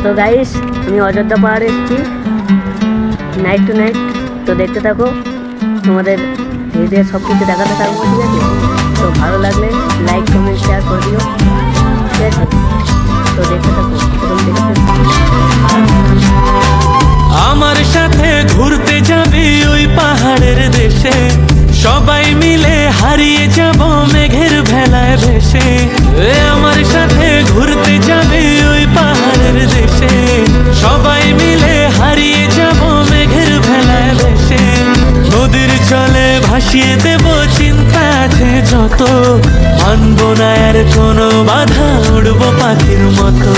তো গাইস, আমি অযোধ্যা পাহাড়ে এসেছি নাইট টু নাইট। তো দেখতে থাকো, তোমাদের ধীরে সব কিছু দেখাতে থাকবো, ঠিক আছে? তো ভালো লাগলে লাইক কমেন্ট শেয়ার করে দিও, ঠিক আছে? তো দেখতে থাকো। আমার সাথে ঘুরতে যাবি ওই পাহাড়ের দেশে, সবাই মিলে হারিয়ে যাব মেঘের ভেলায় ভেসে। আমার সাথে ঘুরতে যাবি ওই পাহাড়ের দেশে, সবাই মিলে হারিয়ে যাব মেঘের ভেলায় ভেসে। নদীর জলে ভাসিয়ে দেব চিন্তা আছে যত, মানব না আর কোনো বাধা, উড়বো পাখির মতো।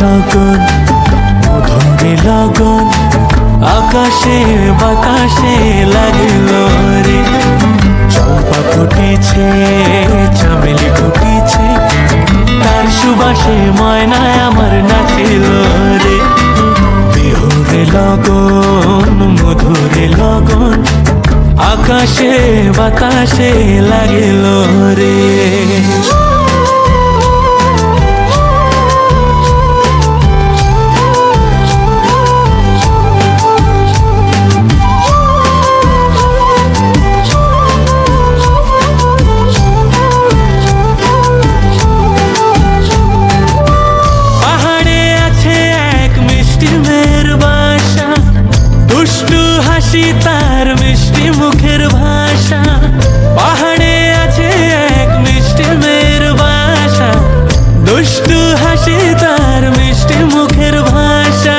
লগন মধুরে লগন আকাশে বাতাসে লাগিল রে, চম্পা ফুটেছে চামেলি ফুটেছে, তার সুবাসে ময়নায় আমার নাচিল রে। বিহুরে লগন মধুরে লগন আকাশে বাতাসে লাগিল রে। তার মিষ্টি মুখের ভাষা, পাহাড়ে আছে এক মিষ্টি মেয়ের বাসা, দুষ্টু হাসি তার মিষ্টি মুখের ভাষা,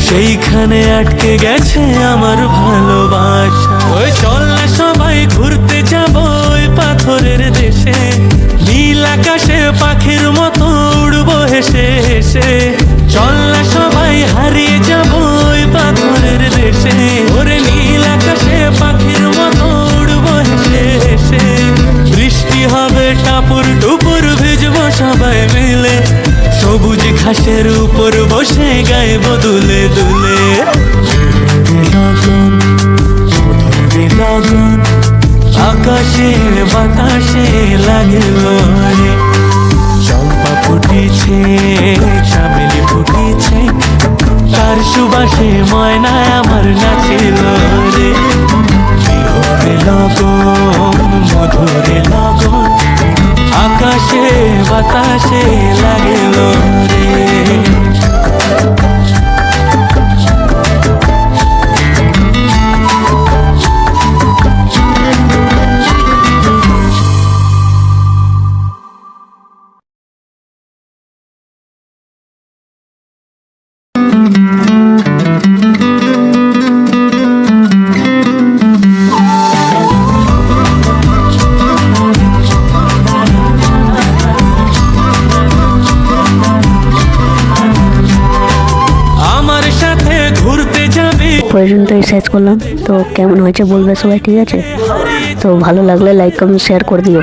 সেইখানে আটকে গেছে আমার ভালোবাসা। ওই চল না সবাই ঘুরতে যাব ওই পাথরের দেশে, নীল আকাশে পাখির মতো উড়বো হেসে হেসে। চল না সবাই হারিয়ে যাব ওই পাথরের দেশে, ওরে নীল আকাশে পাখির মতো উড়বো হেসে হেসে। বৃষ্টি হবে টাপুর টুপুর, ভিজবো সবাই মিলে, সবুজ ঘাসের উপর বসে গাইব দুলে দুলে। লগন মধুরে লগন আকাশে বাতাসে লাগিল রে, চম্পা ফুটেছে চামেলি ফুটেছে, তার সুবাসে ময়নায় আমার নাচিল রে। বিহুরে লগন মধুরে লগন আকাশে বাতাসে লাগিল রে। পর্যন্তই শেষ করলাম। তো কেমন হয়েছে বলবে সবাই, ঠিক আছে? তো ভালো লাগলে লাইক কমেন্ট শেয়ার করে দিও।